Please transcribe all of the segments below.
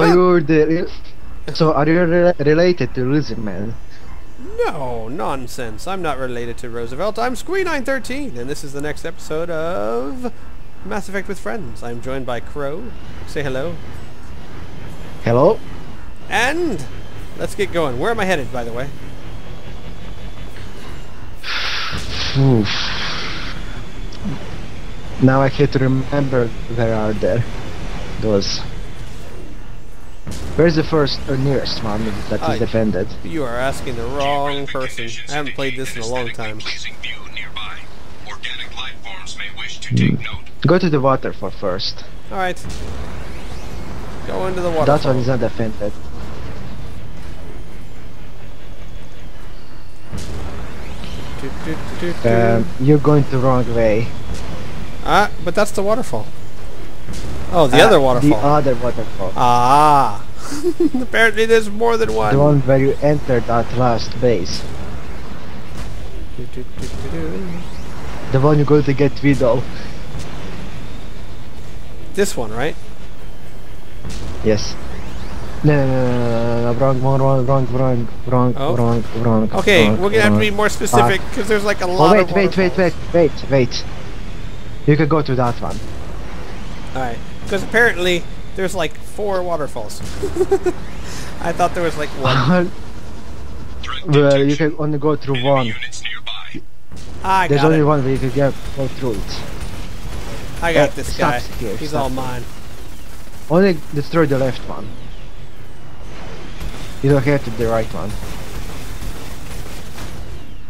So you're the. So are you related to Lizardman? No, nonsense. I'm not related to Roosevelt. I'm Squee913, and this is the next episode of Mass Effect with Friends. I'm joined by Crow. Say hello. Hello. And let's get going. Where am I headed, by the way? Oof. Now I have to remember where are there. Those. Where's the first or nearest one that is defended? You are asking the wrong person. I haven't played this in a long time. Go to the waterfall first. Alright. Go into the waterfall. That one is not defended. You're going the wrong way. Ah, but that's the waterfall. Oh, the other waterfall. The other waterfall. Ah. Apparently there's more than one. The one where you entered that last base. The one you go to get Widow. This one, right? Yes. No, wrong. Okay, we're gonna have to be more specific because there's like a lot of waterfalls. Wait. You can go to that one. Alright, because apparently there's like 4 waterfalls. I thought there was like 1. Well, you can only go through one. There's only one where you can go through it. I got this guy. He's all mine. Only destroy the left one. You don't have to the right one.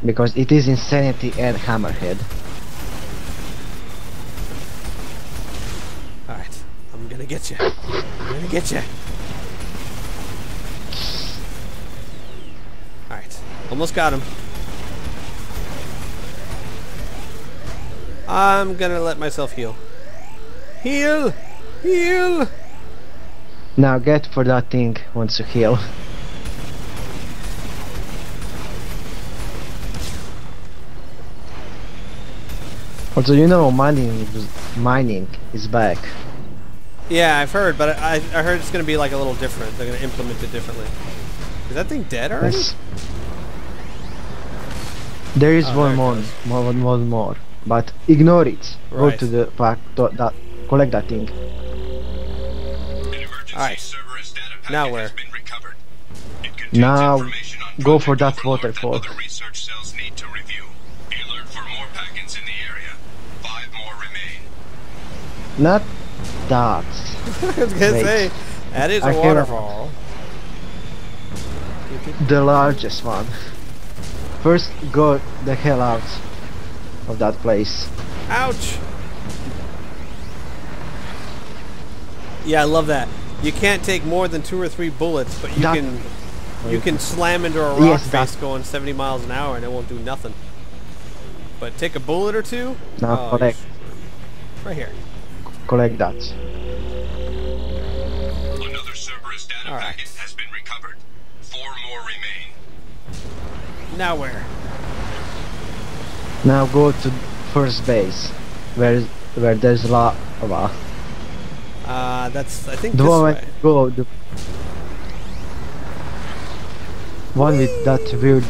Because it is Insanity and Hammerhead. Alright, I'm gonna get you. I'm gonna get you. Alright, almost got him. I'm gonna let myself heal. Heal! Heal! Now get for that thing once you heal. Also, you know, mining is back. Yeah, I've heard, but I heard it's gonna be like a little different. They're gonna implement it differently. Is that thing dead already? Yes. There is one more, but ignore it. Right. Go to the collect that thing. Alright. Now where? Now go for that waterfall. Not that. I was gonna say, that is a waterfall. The largest one. First, go the hell out of that place. Ouch! Yeah, I love that. You can't take more than 2 or 3 bullets, but you can slam into a rock face going 70 miles an hour and it won't do nothing. But take a bullet or 2? Now collect. Right here. Collect that. Another Cerberus data packet has been recovered. 4 more remain. Now where? Now go to first base, where there's lava. That's I think the this one way. Go the one with that weird.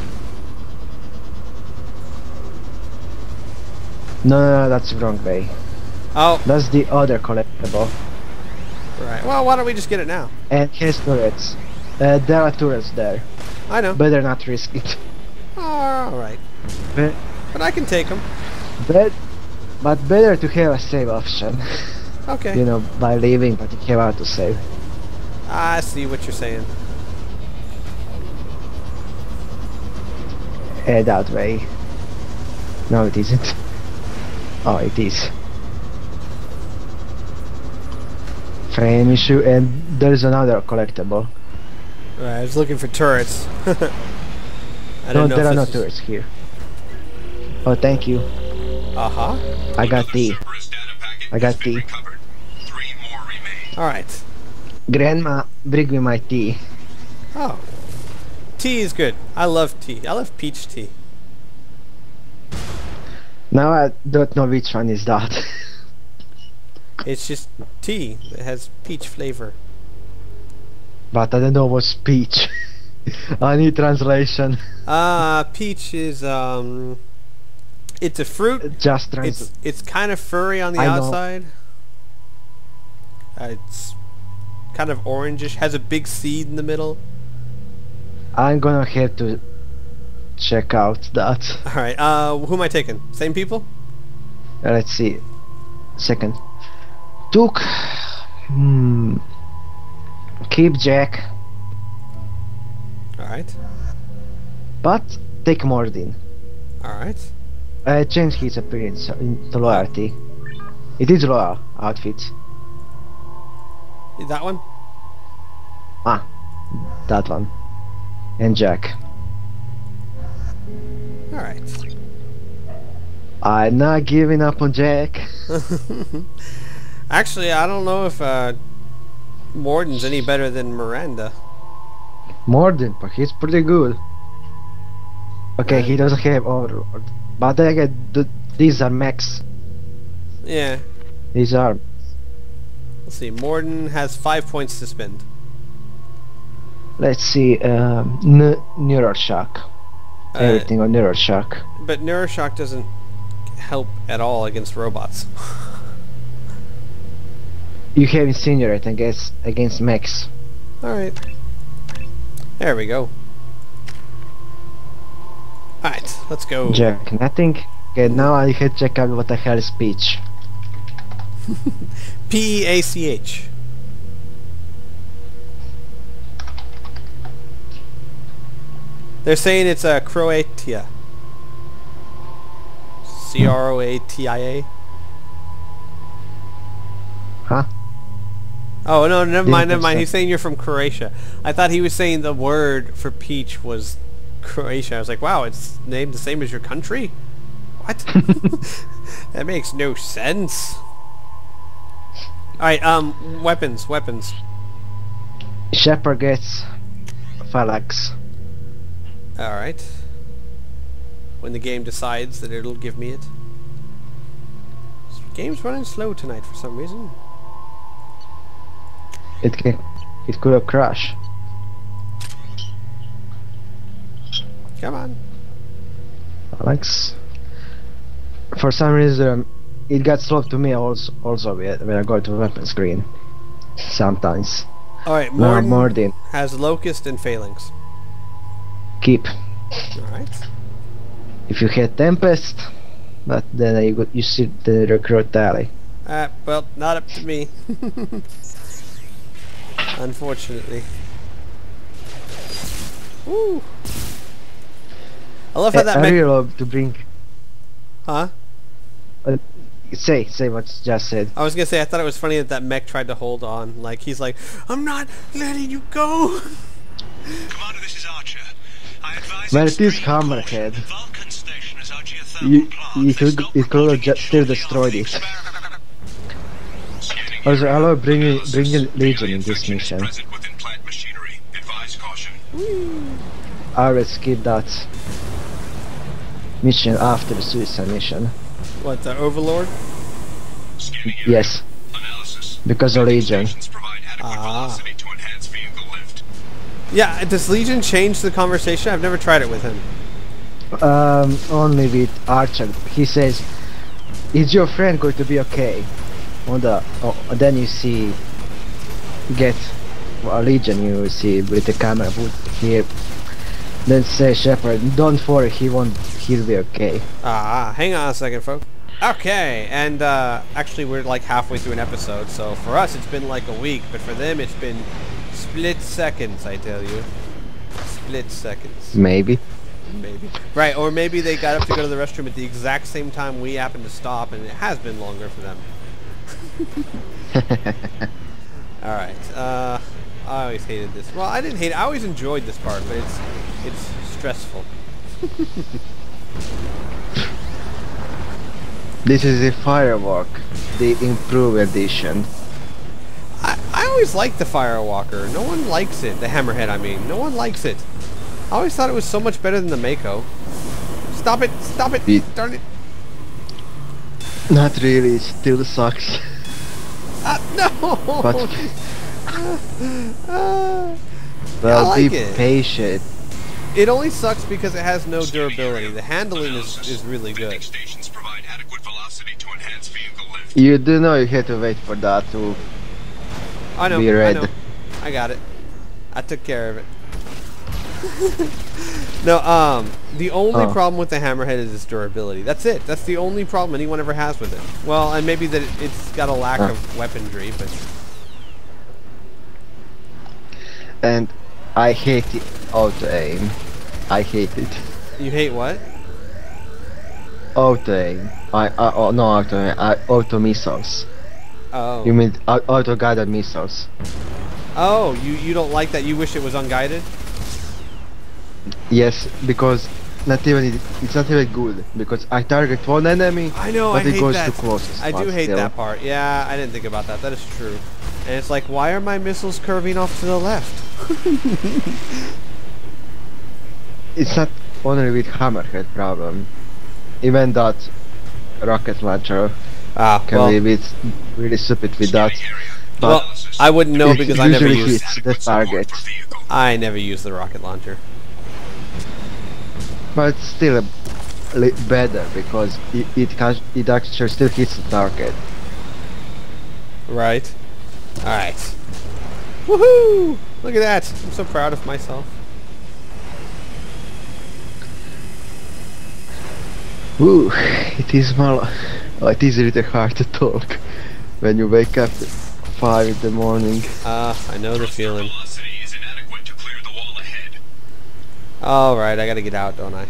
No, that's the wrong way. Oh, that's the other collectible. Right. Well, why don't we just get it now? And his turrets. There are turrets there. I know. Better not risk it. Alright. But I can take them. But better to have a save option. Okay. You know, by leaving, but you have how to save. I see what you're saying. That way. No, it isn't. Oh, it is. Frame issue, and there's another collectible. Right, I was looking for turrets. No, there are no turrets here. Oh, thank you. Uh-huh. I got tea. Alright. Grandma, bring me my tea. Oh. Tea is good. I love tea. I love peach tea. Now I don't know which one is that. It's just tea that has peach flavor. But I don't know what's peach. I need translation. Peach is it's a fruit. Just It's kind of furry on the outside. It's kind of orangish. Has a big seed in the middle. I'm gonna have to check out that. All right. Who am I taking? Same people? Let's see. Second. Took. Keep Jack. All right. But take Mordin. All right. Change his appearance into loyalty. It is loyal outfit. Is that one? Ah, that one. And Jack. All right. I'm not giving up on Jack. Actually, I don't know if Morden's any better than Miranda. Morden, but he's pretty good. Okay, he doesn't have Overlord. But again, these are mechs. Yeah. These are. Let's see, Morden has 5 points to spend. Let's see, Neuroshock. Everything on Neuroshock. But Neuroshock doesn't help at all against robots. You have Incinerate against mechs. Alright. There we go. Alright, let's go. Jack, nothing. Okay, now I have to check out what the hell is Peach. P-E-A-C-H. They're saying it's Croatia. C-R-O-A-T-I-A. Huh? Oh, no, never mind. He's saying you're from Croatia. I thought he was saying the word for peach was Croatia. I was like, wow, it's named the same as your country? What? That makes no sense. Alright, weapons. Shepard gets Phalanx. Alright. When the game decides that it'll give me it. This game's running slow tonight for some reason. It could have crashed. Come on. Phalanx. For some reason, it got slow to me also when I go to weapon screen. Sometimes. Alright, Morden has Locust and Phalanx. Keep. Alright. If you hit Tempest, but then you see the recruit tally. Well, not up to me. Unfortunately. Woo! I love how that I really love to bring... Huh? Say what you just said. I was gonna say, I thought it was funny that mech tried to hold on. Like, he's like, I'm not letting you go! Commander, this is Archer. I advise Well, it is Hammerhead. It could have just still destroyed it. Also, I love bringing Legion in this mission. I will skip that mission after the suicide mission. What, the Overlord? Yes. Because of Legion. Ah. Yeah, does Legion change the conversation? I've never tried it with him. Only with Archer. He says, "Is your friend going to be okay?" Then you see, get Legion. You see with the camera here. Then say Shepard, "Don't worry, he'll be okay." Ah, hang on a second, folks. Okay, and actually we're like halfway through an episode, so for us it's been like a week, but for them it's been split seconds, I tell you. Split seconds. Maybe. Right, or maybe they got up to go to the restroom at the exact same time we happened to stop, and it has been longer for them. Alright, I always hated this. Well, I didn't hate it. I always enjoyed this part, but it's stressful. This is a Firewalk, the improved edition. I always liked the Firewalker. No one likes it. The Hammerhead, I mean. No one likes it. I always thought it was so much better than the Mako. Stop it! Stop it! Darn it! Not really, it still sucks. No! But Yeah, I Well, like be it. patient. It only sucks because it has no durability. The handling is really good. Stations provide adequate velocity to enhance vehicle lift. You do know you have to wait for that to I know, be I red. know. I got it. I took care of it. No, the only problem with the Hammerhead is its durability. That's it. That's the only problem anyone ever has with it. Well, and maybe that it's got a lack of weaponry, but... And I hate the auto aim. I hate it. You hate what? Auto aim. Oh, no auto aim. Auto missiles. Oh. You mean auto guided missiles? Oh, you don't like that? You wish it was unguided? Yes, because it's not even good. Because I target one enemy, I know, but I it hate goes that. too close. I do hate that part. Yeah, I didn't think about that. That is true. And it's like, why are my missiles curving off to the left? It's not only with Hammerhead problem. Even that rocket launcher can be a bit really stupid with that. But Well, I wouldn't know because I never usually used. hits the target. I never used the rocket launcher. But it's still better because it actually still hits the target. Right. All right. Woohoo! Look at that. I'm so proud of myself. Ooh, it is it is really hard to talk when you wake up at 5 in the morning. I know the feeling. Velocity is inadequate to clear the wall ahead. Alright, I gotta get out, don't I?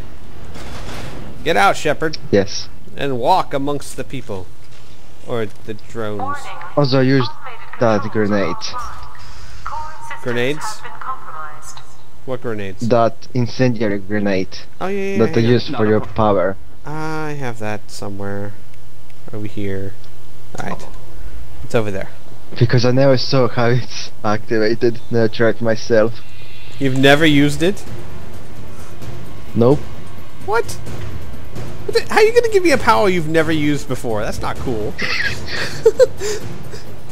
Get out, Shepard, Yes. and walk amongst the people. Or the drones. Also use that grenade. Grenades? What grenades? That incendiary grenade Oh, yeah, that they use for your power. I have that somewhere. Over here. Alright. It's over there. Because I never saw how it's activated. Never tried myself. You've never used it? Nope. What? How are you gonna give me a power you've never used before? That's not cool.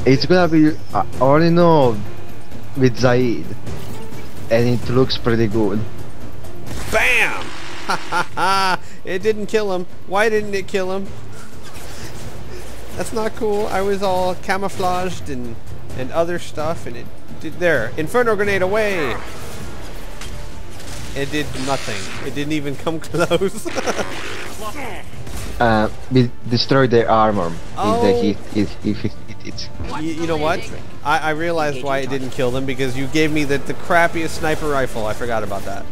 It's gonna be. I only know with Zaid, and it looks pretty good. BAM! Ha ha ha! It didn't kill him. Why didn't it kill him? That's not cool. I was all camouflaged and other stuff, and it did there. Inferno grenade away! It did nothing. It didn't even come close. We destroy their armor Oh. if they hit it. You know what? I realized why it didn't kill them, because you gave me the crappiest sniper rifle. I forgot about that.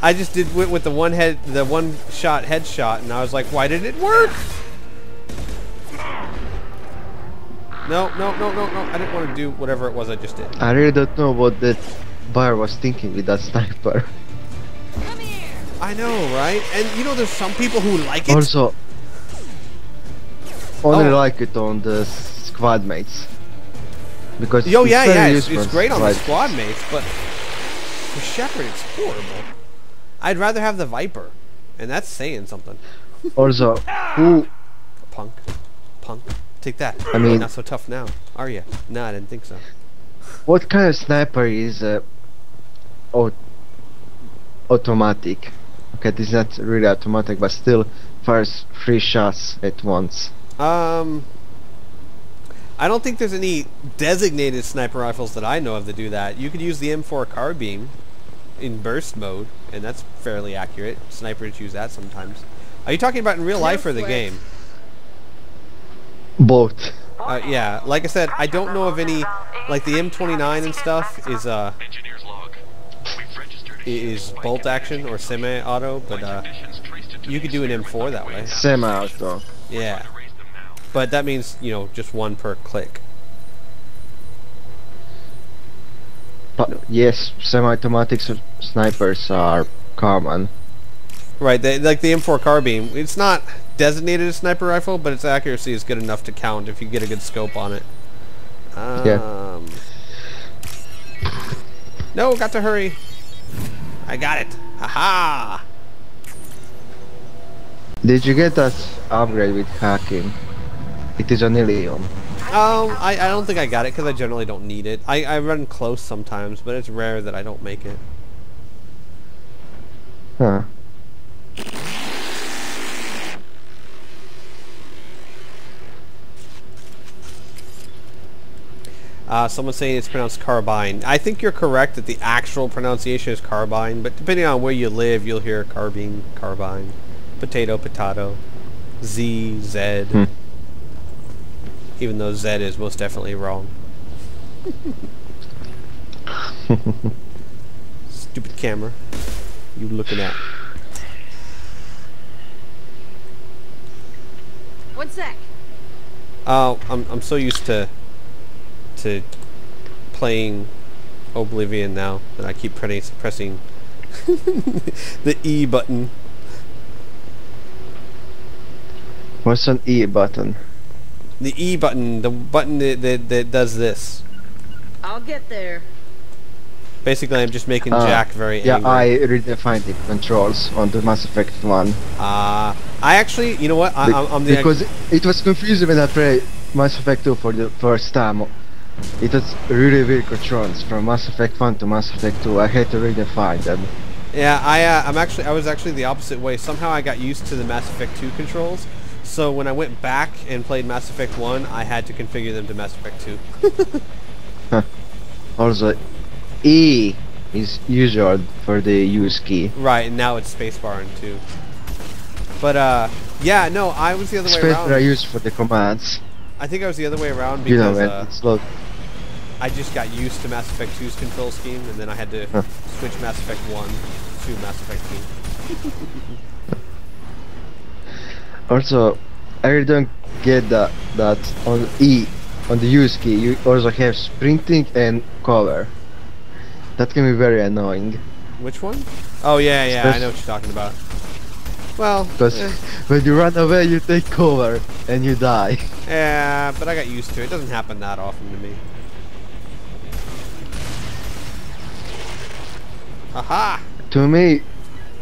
I just went with the one shot headshot, and I was like, why did it work? No. I didn't want to do whatever it was I just did. I really don't know what that buyer was thinking with that sniper. I know, right? And you know, there's some people who like it. Also, only Oh. like it on the squad mates. Because Yo, it's yeah, very it's useful great on the squad. squad mates, but for Shepard, it's horrible. I'd rather have the Viper, and that's saying something. Also, who? Punk. Take that. I mean- Not so tough now, are you? No, I didn't think so. What kind of sniper is automatic? Okay, this is not really automatic, but still fires 3 shots at once. I don't think there's any designated sniper rifles that I know of that do that. You could use the M4 carbine in burst mode, and that's fairly accurate. Snipers use that sometimes. Are you talking about in real life or the game? Both. Yeah, like I said, I don't know of any, like the M29 and stuff Engineer's log. We've registered is bolt action or semi-auto, but you could do an M4 that way. Semi-auto. Yeah, Raise them now. but that means, you know, just one per click. But yes, semi-automatic snipers are common. Right, like the M4 carbine, it's not designated a sniper rifle, but its accuracy is good enough to count if you get a good scope on it. Yeah. No, got to hurry. I got it. Haha. Did you get that upgrade with hacking? It is an Ilium. I don't think I got it because I generally don't need it. I run close sometimes, but it's rare that I don't make it. Huh. Someone's saying it's pronounced carbine. I think you're correct that the actual pronunciation is carbine, but depending on where you live, you'll hear carbine, carbine, potato, potato, Z, Z. Even though Z is most definitely wrong. Stupid camera. You looking at? One sec. Oh, I'm so used to playing Oblivion now that I keep pressing the E button. What's an E button? The E button, the button that does this. I'll get there. Basically, I'm just making Jack very yeah, angry. I redefined the controls on the Mass Effect 1. I actually, you know what? I'm the because it was confusing when I played Mass Effect 2 for the first time. It was really weird controls from Mass Effect 1 to Mass Effect 2. I had to redefine them. Yeah, I was actually the opposite way. Somehow I got used to the Mass Effect 2 controls. So when I went back and played Mass Effect 1, I had to configure them to Mass Effect 2. Huh. Also, E is usual for the use key. Right, and now it's spacebar in 2. But yeah, no, I was the other way around. Spacebar I use for the commands. I think I was the other way around because You know, when it's low. I just got used to Mass Effect 2's control scheme, and then I had to switch Mass Effect 1 to Mass Effect 2. Also, I really don't get that on E, on the use key, you also have sprinting and cover. That can be very annoying. Which one? Oh yeah, I know what you're talking about. Well, because when you run away, you take cover and you die. Yeah, but I got used to it. It doesn't happen that often to me. Aha! To me,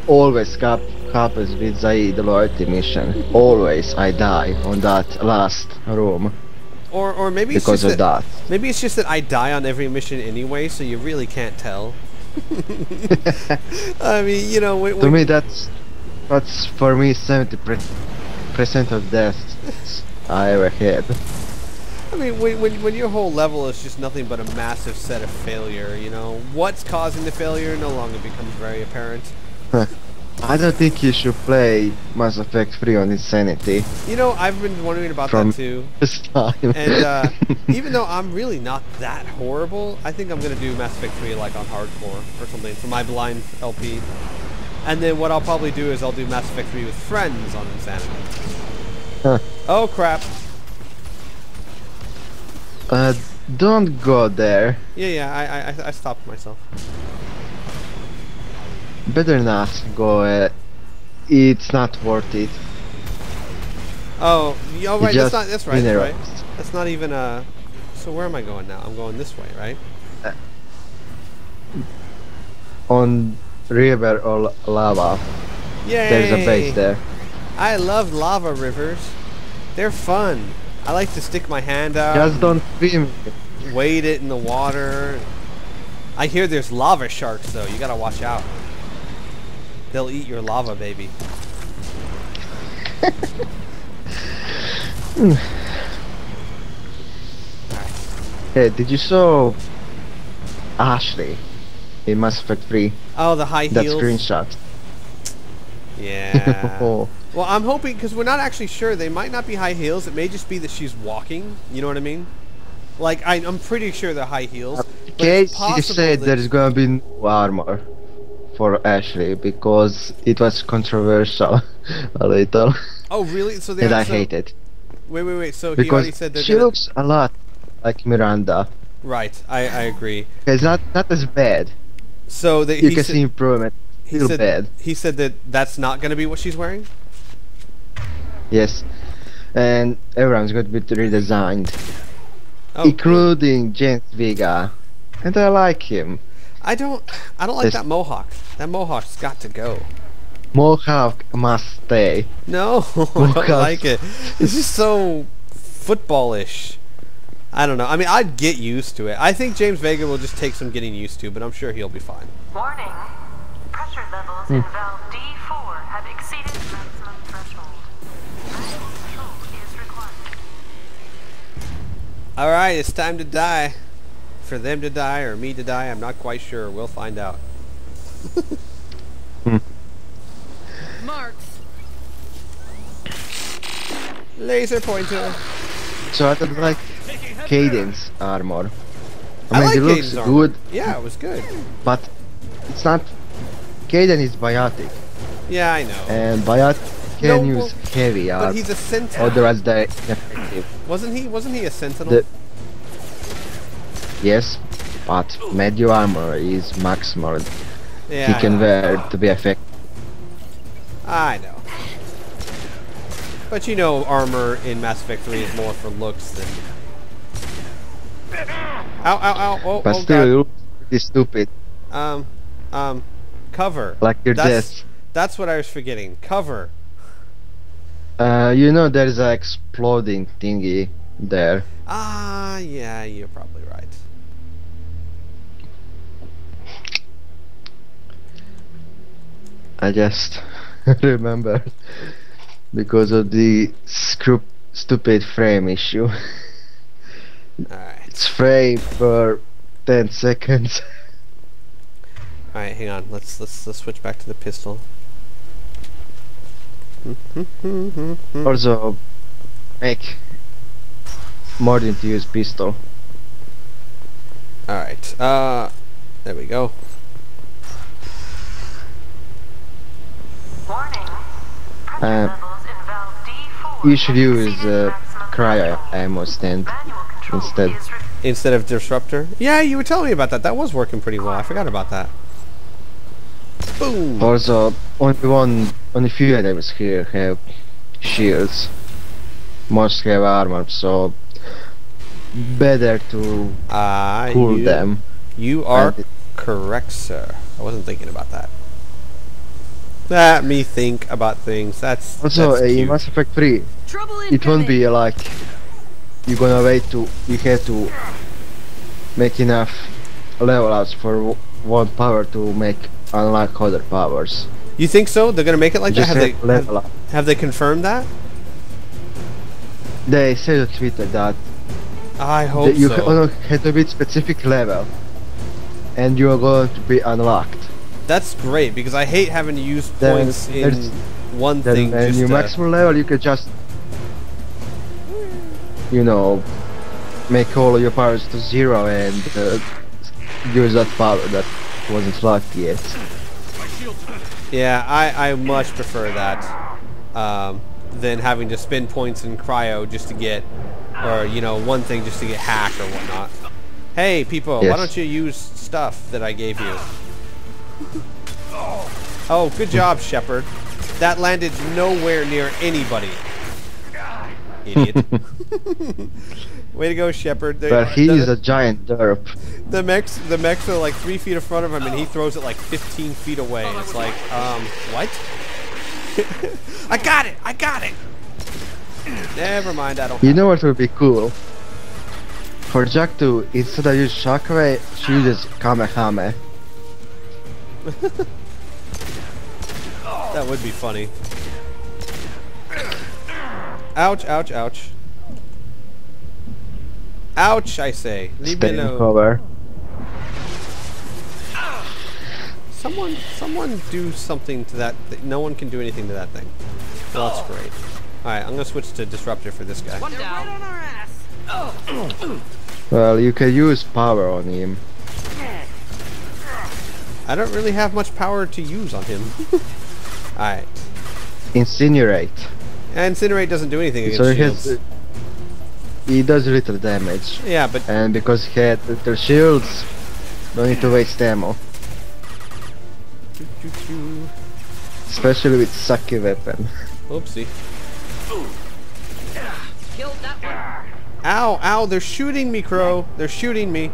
always happens with the loyalty mission. Always I die on that last room. Or maybe it's because just of that. Maybe it's just that I die on every mission anyway, so you really can't tell. I mean, you know, to me that's for me 70% of deaths I ever had. I mean, when your whole level is just nothing but a massive set of failure, you know, what's causing the failure no longer becomes very apparent. I don't think you should play Mass Effect 3 on Insanity. You know, I've been wondering about that too. This time. And even though I'm really not that horrible, I think I'm gonna do Mass Effect 3 like on hardcore or something for my blind LP. And then what I'll probably do is I'll do Mass Effect 3 with friends on Insanity. Oh crap. Don't go there. Yeah, I stopped myself. Better not go. It's not worth it. Oh, right. That's right. That's right. Minerals. That's not even So where am I going now? I'm going this way, right? On river or lava. Yay! There's a base there. I love lava rivers. They're fun. I like to stick my hand out. Just don't swim. Wade it in the water. I hear there's lava sharks though. You gotta watch out. They'll eat your lava, baby. Hey, did you saw Ashley in Mass Effect 3? Oh, the high that heels. screenshot. Yeah. Oh. Well, I'm hoping, because we're not actually sure. They might not be high heels. It may just be that she's walking. You know what I mean? Like, I'm pretty sure they're high heels. Okay, she said there's gonna be no armor for Ashley because it was controversial a little. Oh, really? So they and I hate it. Wait. So because he already said that she looks a lot like Miranda. Right. I agree. It's not as bad. So you can see improvement. Still bad. He said that that's not going to be what she's wearing. Yes, and everyone's going to be redesigned, including James Vega, and I like him. I don't like that mohawk. That mohawk's got to go. Mohawk must stay. No, I don't like it. It's just so footballish. I don't know. I mean, I'd get used to it. I think James Vega will just take some getting used to, but I'm sure he'll be fine. Warning. Pressure levels in valve D4 have exceeded maximum threshold. Maximum control is required. Alright, it's time to die. For them to die or me to die, I'm not quite sure. We'll find out. Marks. Laser pointer. So I don't like Cadence armor. I I mean, like it looks Cadence armor. good, Yeah, it was good. but it's not. Cadence is biotic, Yeah, I know. and biotic can No, use heavy But armor. he's a sentinel. Otherwise, they're ineffective. Wasn't he a sentinel? Yes, but medium armor is maximal. Yeah, He I can know. wear to be effective. I know. But you know, armor in Mass Effect 3 is more for looks than... Ow, ow, ow. Oh, But oh still, God. you look pretty stupid. Cover. Like you're That's what I was forgetting. Cover. You know there's a exploding thingy there. Ah, yeah, you're probably right. I just remember because of the stupid frame issue. Alright. It's frame for 10 seconds. Alright, hang on. Let's switch back to the pistol. Also, make more than to use pistol. Alright, there we go. Warning. Pressure levels in valve D4 You should have use exceeded maximum cryo threshold. ammo stand Manual control instead. is Instead of disruptor? Yeah, you were telling me about that. That was working pretty well. I forgot about that. Boom! Also, only few enemies here have shields. Most have armor, so better to cool them. You are And correct, sir. I wasn't thinking about that. Let me think about things. That's Also, that's in cute. Mass Effect 3, Trouble it won't incoming. be like you're gonna wait to you have to make enough level ups for one power to unlock other powers. You think so? They're gonna make it like that? Just have level up. Have they confirmed that? They said on Twitter that I hope you so. have to beat specific level, and you are going to be unlocked. That's great because I hate having to use Then points in there's- one Then thing. when Just your to, maximum level, you can just, you know, make all of your powers to 0 and use that power that wasn't locked yet. yeah, I much prefer that than having to spend points in cryo just to get, or you know, one thing just to get hacked or whatnot. Hey, people, why Yes. don't you use stuff that I gave you? Oh, good job, Shepard. That landed nowhere near anybody. Idiot. Way to go, Shepard. But he is a giant derp. The mechs are like 3 feet in front of him, and he throws it like 15 feet away. It's like, what? I got it! I got it! Never mind, I don't. You know what would be cool? For Jack to, instead of use Shockwave, she uses Kamehameha. That would be funny. Ouch! Ouch! Ouch! Ouch! I say. Leave me Stay in alone. cover. Someone do something to that. No one can do anything to that thing. Well, that's great. Alright, I'm gonna switch to Disruptor for this guy. They're right on our ass. Well, you can use power on him. I don't really have much power to use on him. Alright. Incinerate. Incinerate doesn't do anything against So he shields. has, he does little damage. Yeah, but And because he had little shields, don't need to waste ammo. Especially with sucky weapon. oopsie. Killed that one. Ow! Ow! They're shooting me, Crow. They're shooting me.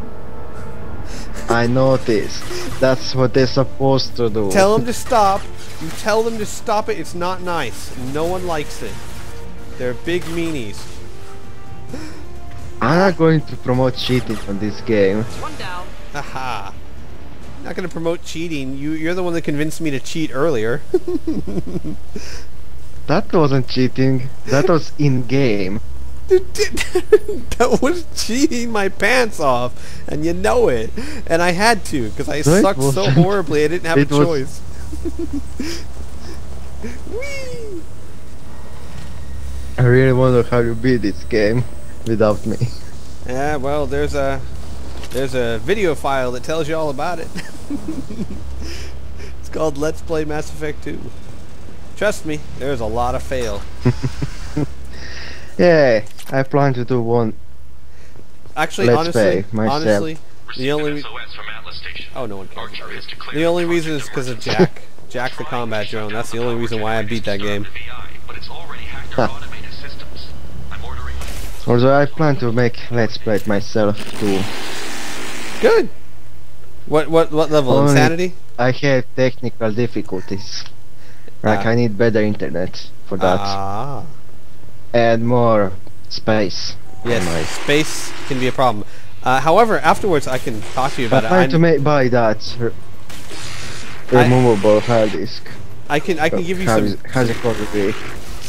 I noticed. That's what they're supposed to do. Tell them to stop. You tell them to stop it. It's not nice. No one likes it. They're big meanies. I'm not going to promote cheating on this game. One down. Haha. Not gonna promote cheating. You're the one that convinced me to cheat earlier. That wasn't cheating. That was in-game. That was cheating my pants off, and you know it. And I had to, because I No, it sucked so wasn't. horribly I didn't have a It was- choice. Whee! I really wonder how you beat this game without me. Yeah, well, there's a video file that tells you all about it. It's called Let's Play Mass Effect 2. Trust me, there's a lot of fail. Yeah, I plan to do one. Actually, Let's honestly, play myself. the Receiving only SOS from Atlas Station. oh, no one cares. Archer is declared The only target reason is because of towards Jack. Jack the combat drone. That's the only reason why I beat that game. the VI, but it's already hacked our Huh. automated systems. I'm ordering. Also, I plan to make Let's Play it myself too. Good. What level? Only- Insanity? I have technical difficulties. Like Ah. I need better internet for that. Ah. And more space. Yes, Right. space can be a problem. However, afterwards I can talk to you I about it. plan to buy that removable hard disk. I can give you some How's it going to be?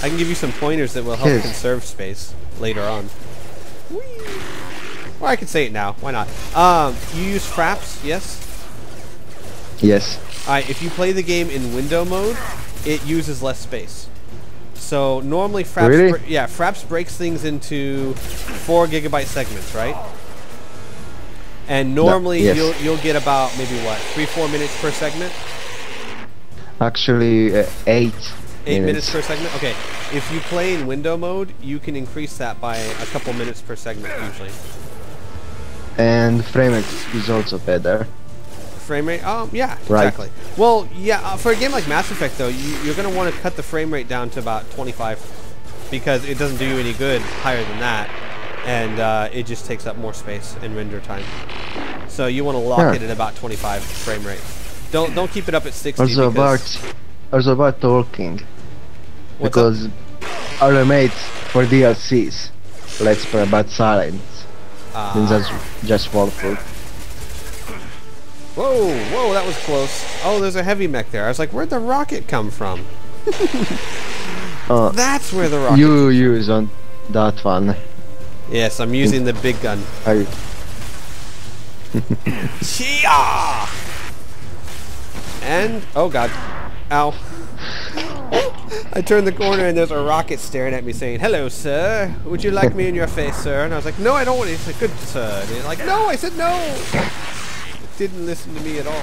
I can give you some pointers that will help Yes. conserve space later on. Whee! Or I can say it now. Why not? You use fraps, yes? Yes. Alright, if you play the game in window mode, it uses less space. So normally fraps Really? fraps breaks things into 4 gigabyte segments, right? And normally yes. you'll get about maybe what, 3-4 minutes per segment? Actually, 8 8 minutes per segment? Okay. If you play in window mode, you can increase that by a couple minutes per segment usually. And frame rate is also better. Frame rate? Yeah, Right. exactly. Well, yeah, for a game like Mass Effect though, you're going to want to cut the frame rate down to about 25 because it doesn't do you any good higher than that, and it just takes up more space and render time. So you want to lock Huh. it at about 25 frame rate. Don't keep it up at 60 Also because... about talking. What's up? Because our mates for DLCs, Let's Play about silence. Then just walkthrough. Whoa, that was close. Oh, there's a heavy mech there. I was like, where'd the rocket come from? That's where the rocket... You use on that one. Yes, I'm using the big gun. I, Chia! And, oh god. Ow. I turned the corner and there's a rocket staring at me saying, "Hello, sir. Would you like me in your face, sir?" And I was like, "No, I don't want it." He said, "Good, sir." And he's like, "No," I said, "No." It didn't listen to me at all.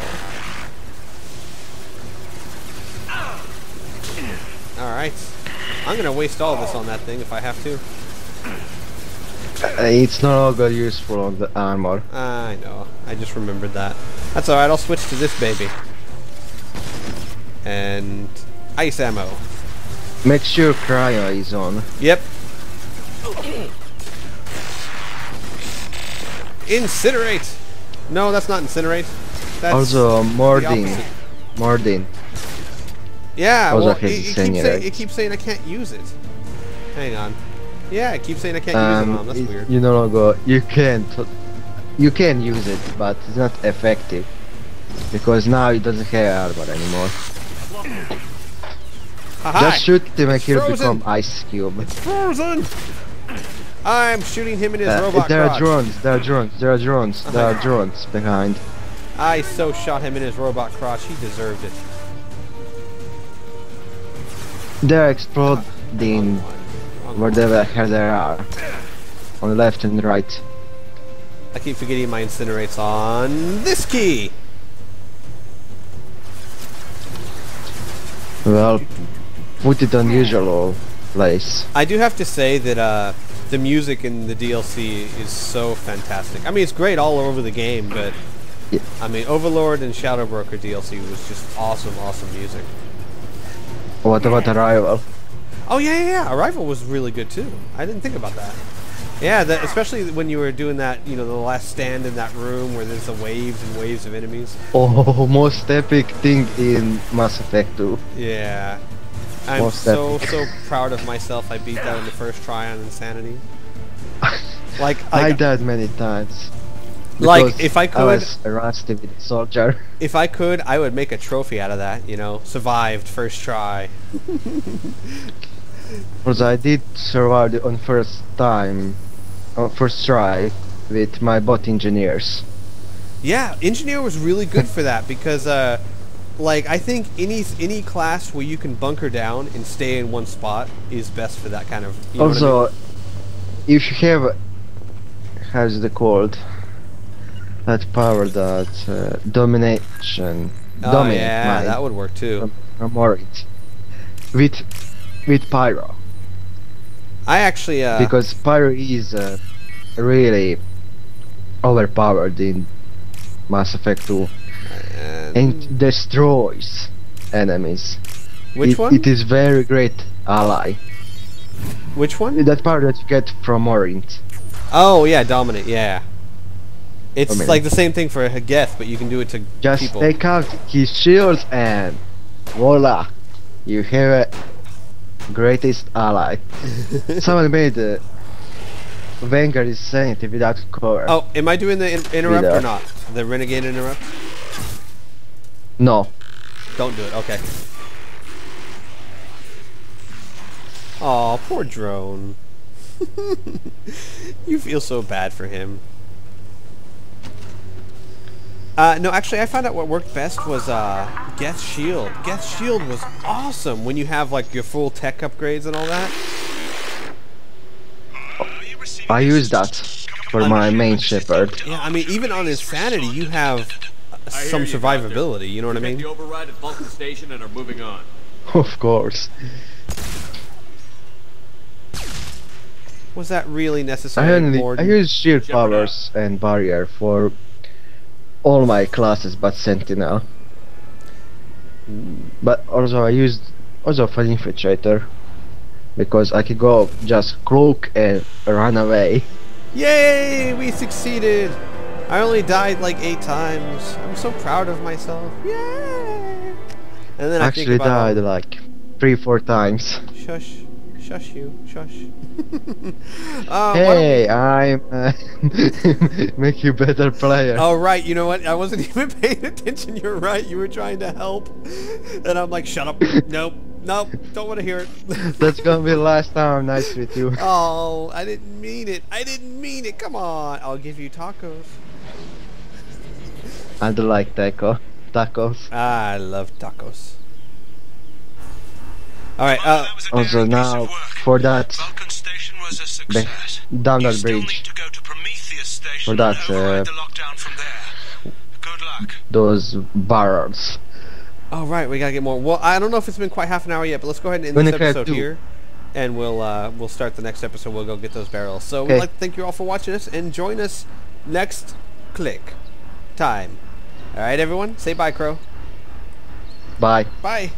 Alright. I'm gonna waste all this on that thing if I have to. it's no longer useful on the armor. I know. I just remembered that. That's alright, I'll switch to this baby. And ice ammo. Make sure cryo is on. Yep. Incinerate! No, that's not incinerate. That's Also, the Mordin. opposite. Mordin. Yeah, Also well, has incinerate. it keeps saying I can't use it. Hang on. Yeah, it keeps saying I can't use it on. That's weird. You no longer you can use it, but it's not effective because now it doesn't have armor anymore. Haha! Just shoot him and he'll frozen. become ice cube. Frozen! I'm shooting him in his robot there are crotch. drones. There are drones. There are drones. There are drones behind. I so shot him in his robot crotch. He deserved it. They're exploding wherever there are, on the left and right. I keep forgetting my incinerates on this key. Well, put it on usual place. I do have to say that the music in the DLC is so fantastic. I mean, it's great all over the game, but Yeah. I mean, Overlord and Shadow Broker DLC was just awesome music. What about Arrival? Oh yeah. Arrival was really good too. I didn't think about that. Yeah, especially when you were doing that, you know, the last stand in that room where there's the waves and waves of enemies. Oh, most epic thing in Mass Effect 2. Yeah. I'm Most so epic. proud of myself. I beat that in the first try on Insanity. I died many times. Like, Because if I I could, was rusty with the soldier. if I could, I would make a trophy out of that. You know, survived first try. Because I did survive on first time, on first try, with my bot engineers. Yeah, engineer was really good for that because, like, I think any class where you can bunker down and stay in one spot is best for that kind of. You know what I mean? Also, if you have, how's it called? That power, that domination. Oh dominate yeah, mind that would work too. from Orange. With Pyro. I actually Because Pyro is really overpowered in Mass Effect 2 and destroys enemies. which one? It is very great ally. Which one? That power that you get from Orange. Oh yeah, dominate. Yeah, it's Dominate. like the same thing for Geth, but you can do it to Just people. take out his shields and voila, you have a greatest ally. Someone made Vanguard Sanity without cover. Oh, am I doing the interrupt or Either. not? The renegade interrupt? No. Don't do it. Okay. Aw, poor drone. You feel so bad for him. No, actually, I found out what worked best was Geth's Shield. Geth's Shield was awesome when you have like your full tech upgrades and all that. I use that for my main shepherd. Yeah, I mean, even on Insanity, you have some survivability. You know what I mean? The override at Vulcan Station and are moving on. Of course. Was that really necessary? I use shield powers and barrier for all my classes but Sentinel. But also I used also for Infiltrator because I could go just cloak and run away. Yay! We succeeded! I only died like 8 times. I'm so proud of myself. Yay! And then Actually I think about died like 3-4 times. Shush. Shush you. Shush. Hey, I'm make you better player. Oh right, you know what? I wasn't even paying attention. You're right. You were trying to help, and I'm like, shut up. Nope, nope. Don't want to hear it. That's gonna be the last time I'm nice with you. Oh, I didn't mean it. I didn't mean it. Come on. I'll give you tacos. I don't like tacos. I love tacos. All right. Also now for that Vulcan Station was a success. down You that still need bridge, to go to Prometheus Station for that, and override the lockdown from there. Good luck. those barrels. All right, we gotta get more. Well, I don't know if it's been quite half an hour yet, but let's go ahead and end When this it crack episode too. here, and we'll start the next episode. We'll go get those barrels. So Okay. we'd like to thank you all for watching us, and join us next click time. All right, everyone, say bye, Crow. Bye. Bye.